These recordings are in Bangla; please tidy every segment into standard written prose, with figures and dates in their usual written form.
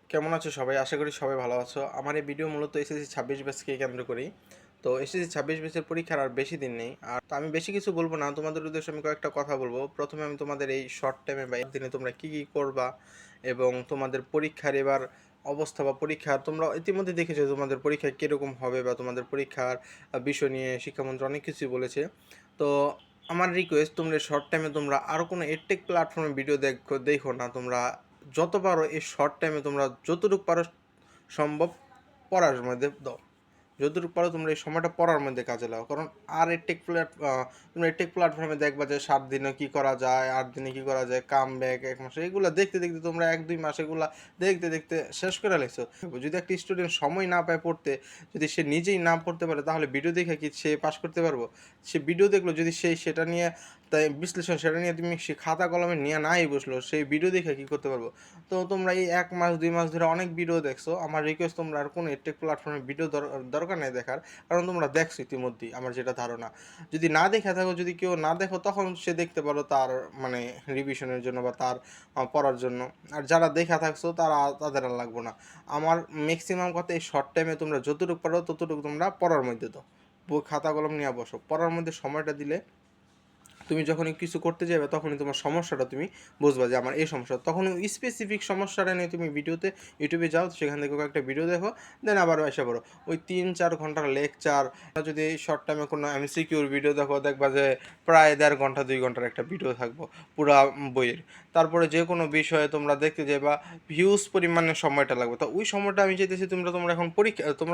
কেমন আছো সবাই? আশা করি সবাই ভালো আছো। আমার এই ভিডিও মূলত এসএসসি 26 ব্যাচকে কেন্দ্র করেই। তো এসএসসি 26 ব্যাচের পরীক্ষার আর বেশি দিন নেই। আর তো আমি বেশি কিছু বলবো না, তোমাদের উদ্দেশ্যে আমি কয়েকটা কথা বলবো। প্রথমে আমি তোমাদের এই শর্ট টাইমে বা একদিনে তোমরা কী কী করবা এবং তোমাদের পরীক্ষার এবার অবস্থা বা পরীক্ষার তোমরা ইতিমধ্যে দেখেছো তোমাদের পরীক্ষা কীরকম হবে বা তোমাদের পরীক্ষার বিষয় নিয়ে শিক্ষামন্ত্রী অনেক কিছুই বলেছে। তো আমার রিকোয়েস্ট, তোমরা শর্ট টাইমে তোমরা আরও কোনো এডটেক প্ল্যাটফর্মে ভিডিও দেখো না। তোমরা যত পারো এই শর্ট টাইমে তোমরা যতটুকু পারো সম্ভব পড়ার মধ্যে দাও। যতটুকু পারো তোমরা এই সময়টা পড়ার মধ্যে কাজে লাগাও। কারণ আর এই তোমরা এই টেক প্ল্যাটফর্মে দেখবা যে 7 দিনে কী করা যায়, 8 দিনে কী করা যায়, কাম ব্যাক 1 মাসে, এগুলো দেখতে দেখতে তোমরা 1-2 মাস এগুলা দেখতে দেখতে শেষ করে লেছো। যদি একটা স্টুডেন্ট সময় না পায় পড়তে, যদি সে নিজেই না পড়তে পারে, তাহলে ভিডিও দেখে কি সে পাস করতে পারবো? সে ভিডিও দেখলো, যদি সেটা নিয়ে তাই বিশ্লেষণ, সেটা নিয়ে তুমি সে খাতা কলমে নিয়ে নাই বসলো, সেই ভিডিও দেখে কী করতে পারবো? তো তোমরা এই 1 মাস 2 মাস ধরে অনেক ভিডিও দেখছো। আমার রিকোয়েস্ট, তোমরা আর কোনো এডটেক প্ল্যাটফর্মে ভিডিও দরকার নেই দেখার। কারণ তোমরা দেখছো ইতিমধ্যেই, আমার যেটা ধারণা। যদি না দেখে থাকো, যদি কেউ না দেখো, তখন সে দেখতে পারো তার মানে রিভিশনের জন্য বা তার পড়ার জন্য। আর যারা দেখা থাকছো তাদের আর লাগবো না। আমার ম্যাক্সিমাম কথা, এই শর্ট টাইমে তোমরা যতটুকু পারো ততটুকু তোমরা পড়ার মধ্যে দাও। খাতা কলম নিয়ে বসো, পড়ার মধ্যে সময়টা দিলে তুমি যখনই কিছু করতে যাবে তখনই তোমার সমস্যাটা তুমি বুঝবা যে আমার এই সমস্যা। তখন ওই স্পেসিফিক সমস্যাটা নিয়ে তুমি ইউটিউবে যাও, সেখান থেকে কয়েকটা ভিডিও দেখো, দেন আবার এসে পড়ো। ওই 3-4 ঘন্টার লেকচার, যদি শর্ট টাইমে কোনো এমসিকিউর ভিডিও দেখো, দেখবা যে প্রায় 1.5 ঘন্টা 2 ঘন্টার একটা ভিডিও থাকবো পুরা বইয়ের। তারপরে যে কোনো বিষয়ে তোমরা দেখতে যাবা, হিউজ পরিমাণে সময়টা লাগবে। তো ওই সময়টা আমি চাইতেছি তোমরা এখন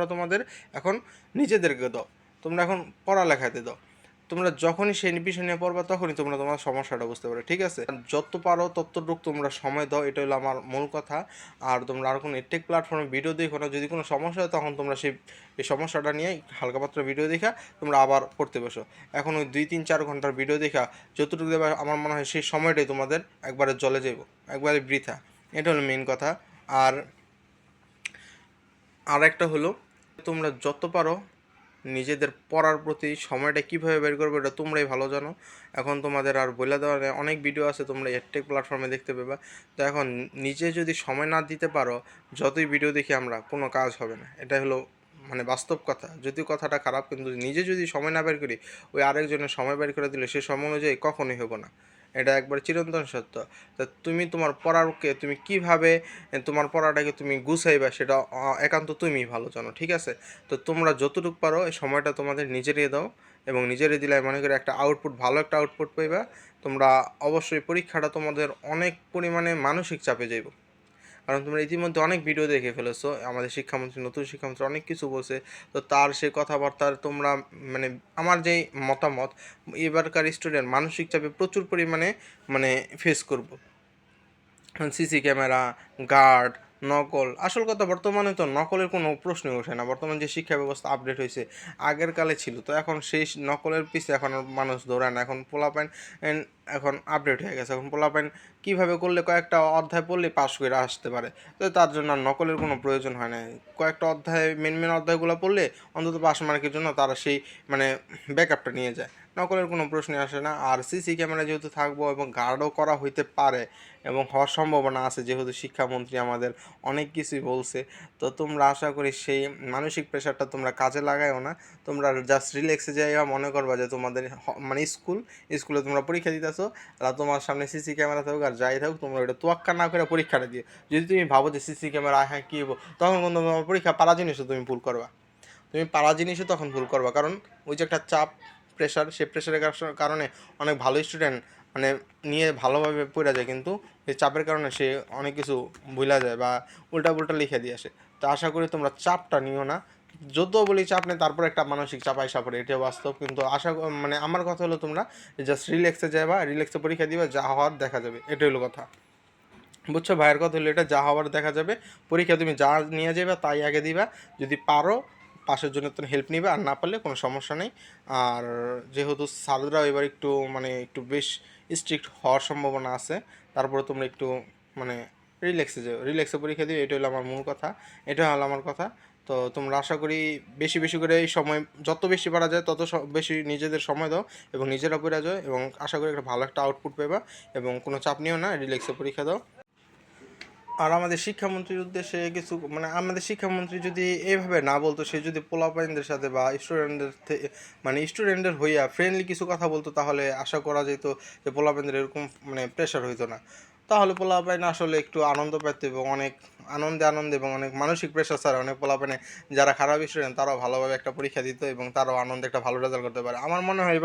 তোমাদের এখন নিজেদেরকে দাও। তোমরা এখন পড়ালেখাতে দাও। তোমরা যখনই সেই বিষয় নিয়ে পড়বা, তখনই তোমরা তোমার সমস্যাটা বুঝতে পারো, ঠিক আছে? যত পারো ততটুকু তোমরা সময় দাও, এটা হলো আমার মূল কথা। আর তোমরা আর কোনো টেক প্ল্যাটফর্মে ভিডিও দেখো না। যদি কোনো সমস্যা হয়, তখন তোমরা এই সমস্যাটা নিয়ে হালকা পাতলা ভিডিও দেখা তোমরা আবার পড়তে বসো। এখন ওই 2-3-4 ঘন্টার ভিডিও দেখা যতটুকু দেবে, আমার মনে হয় সেই সময়টাই তোমাদের একবারে জলে যাব, একবারে বৃথা। এটা হলো মেইন কথা। আর একটা হলো, তোমরা যত পারো নিজেদের পড়ার প্রতি সময়টা কীভাবে বের করবে, এটা তোমরাই ভালো জানো। এখন তোমাদের আর বলে দেওয়ার অনেক ভিডিও আছে, তোমরা এডটেক প্ল্যাটফর্মে দেখতে পাবে। তো এখন নিজে যদি সময় না দিতে পারো, যতই ভিডিও দেখি আমরা, কোনো কাজ হবে না। এটা হলো মানে বাস্তব কথা। যদিও কথাটা খারাপ, কিন্তু নিজে যদি সময় না বের করি, ওই আরেকজনের সময় বের করে দিলে সে সময় অনুযায়ী কখনোই হবো না। এটা একবার চিরন্তন সত্য। তা তুমি তোমার পড়ারকে তুমি কীভাবে তোমার পড়াটাকে তুমি গুছাইবা, সেটা একান্ত তুমিই ভালো জানো, ঠিক আছে? তো তোমরা যতটুকু পারো এই সময়টা তোমাদের নিজেরই দাও, এবং নিজেরই দিলে মনে করি একটা আউটপুট, ভালো একটা আউটপুট পাইবা। তোমরা অবশ্যই পরীক্ষাটা তোমাদের অনেক পরিমাণে মানসিক চাপে যাইব। কারণ তোমরা ইতিমধ্যে অনেক ভিডিও দেখে ফেলেছো, আমাদের শিক্ষামন্ত্রী, নতুন শিক্ষামন্ত্রী অনেক কিছু বলছে। তো তার সেই কথাবার্তার তোমরা মানে আমার যেই মতামত, এবারকার স্টুডেন্ট মানসিক চাপে প্রচুর পরিমাণে মানে ফেস করব। সিসি ক্যামেরা, গার্ড, নকল। আসল কথা, বর্তমানে তো নকলের কোনো প্রশ্নই ওঠে না। বর্তমান যে শিক্ষা ব্যবস্থা আপডেট হয়েছে, আগের কালে ছিল তো, এখন সেই নকলের পিছে এখন আর মানুষ দৌড়ায় না। এখন পোলাপাইন এখন আপডেট হয়ে গেছে। এখন পোলাপাইন কীভাবে করলে কয়েকটা অধ্যায় পড়লে পাশ করে আসতে পারে, তো তার জন্য আর নকলের কোনো প্রয়োজন হয় না। কয়েকটা অধ্যায়, মেন অধ্যায়গুলো পড়লে অন্তত পাস মার্কের জন্য তারা সেই মানে ব্যাকআপটা নিয়ে যায়। নকলের কোনো প্রশ্নই আসে না। আর সিসি ক্যামেরা যেহেতু থাকবো এবং গার্ডও করা হইতে পারে এবং হওয়ার সম্ভাবনা আছে, যেহেতু শিক্ষামন্ত্রী আমাদের অনেক কিছুই বলছে, তো তোমরা আশা করি সেই মানসিক প্রেশারটা তোমরা কাজে লাগাইও না। তোমরা জাস্ট রিল্যাক্সে যাইবা, মনে করবা যে তোমাদের মানে স্কুলে তোমরা পরীক্ষা দিতেছো, আর তোমার সামনে সিসি ক্যামেরা থাকুক আর যাই থাকুক, তোমরা ওটা তোয়াক্কা না করে পরীক্ষাটা দিও। যদি তুমি ভাবো যে সিসি ক্যামেরা হ্যাঁ কী হবো, তখন কিন্তু তোমার পরীক্ষা পারা জিনিসও তুমি ভুল করবা। তুমি পারা জিনিসও তখন ভুল করবা। কারণ ওই যে একটা চাপ, প্রেশার, সেই প্রেশারের কারণে অনেক ভালো স্টুডেন্ট মানে নিয়ে ভালোভাবে পড়ে যায়, কিন্তু এই চাপের কারণে সে অনেক কিছু ভুলা যায় বা উল্টা লিখে দিয়ে আসে। তো আশা করি তোমরা চাপটা নিও না। যত বলি চাপ নেই, তারপর একটা মানসিক চাপ আইসা পড়ে, এটা বাস্তব। কিন্তু মানে আমার কথা হলো, তোমরা জাস্ট রিল্যাক্সে যাবা, রিল্যাক্সে পরীক্ষা দিবা, যা হওয়ার দেখা যাবে, এটা হলো কথা। বুঝছো? ভাইয়ের কথা হলো এটা, যা হওয়ার দেখা যাবে। পরীক্ষা তুমি যা নিয়ে যাবে তাই আগে দিবা। যদি পারো পাশের জন্য তুমি হেল্প নিবে, আর না পারলে কোনো সমস্যা নেই। আর যেহেতু স্যাররাও এবার একটু মানে একটু বেশ স্ট্রিক্ট হওয়ার সম্ভাবনা আছে, তারপরে তোমরা একটু মানে রিল্যাক্সে যাও, রিল্যাক্সে পরীক্ষা দিও। এটা হলো আমার মূল কথা, এটা হলো আমার কথা। তো তোমরা আশা করি বেশি করে এই সময়, যত বেশি পারা যায় তত বেশি নিজেদের সময় দাও এবং নিজেরা পড়া যায়, এবং আশা করি একটা ভালো একটা আউটপুট পাবা। এবং কোনো চাপ নিও না, রিল্যাক্সে পরীক্ষা দাও। আর আমাদের শিক্ষামন্ত্রীর উদ্দেশ্যে কিছু, মানে আমাদের শিক্ষামন্ত্রী যদি এইভাবে না বলতো, সে যদি পোলাপাইনদের সাথে বা স্টুডেন্টদের মানে স্টুডেন্টের হইয়া ফ্রেন্ডলি কিছু কথা বলতো, তাহলে আশা করা যেত যে পোলাপাইনদের এরকম মানে প্রেশার হইতো না। তাহলে পোলাপাইন আসলে একটু আনন্দ পেত এবং অনেক আনন্দে আনন্দে এবং অনেক মানসিক প্রেশার ছাড়া অনেক পোলাপাইনে যারা খারাপ স্টুডেন্ট তারাও ভালোভাবে একটা পরীক্ষা দিত এবং তারাও আনন্দে একটা ভালো রেজাল্ট করতে পারে। আমার মনে হয়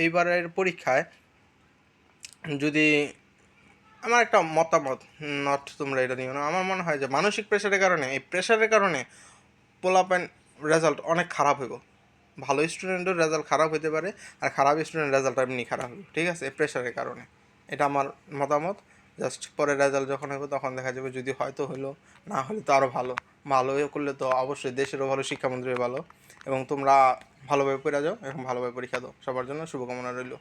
এইবারের পরীক্ষায় যদি, আমার একটা মতামত, নট তোমরা এটা নিও না, আমার মনে হয় যে মানসিক প্রেশারের কারণে, এই প্রেশারের কারণে পোলাপাইন রেজাল্ট অনেক খারাপ হইব। ভালো স্টুডেন্টের রেজাল্ট খারাপ হতে পারে, আর খারাপ স্টুডেন্ট রেজাল্ট এমনি খারাপ হবে, ঠিক আছে, প্রেশারের কারণে। এটা আমার মতামত। জাস্ট পরে রেজাল্ট যখন হবে তখন দেখা যাবে, যদি হয়তো হলো, না হলে তো আরও ভালো। ভালো করলে তো অবশ্যই দেশেরও ভালো, শিক্ষামন্ত্রীর ভালো। এবং তোমরা ভালোভাবে পড়ে যাও এবং ভালোভাবে পরীক্ষা দাও। সবার জন্য শুভকামনা রইল।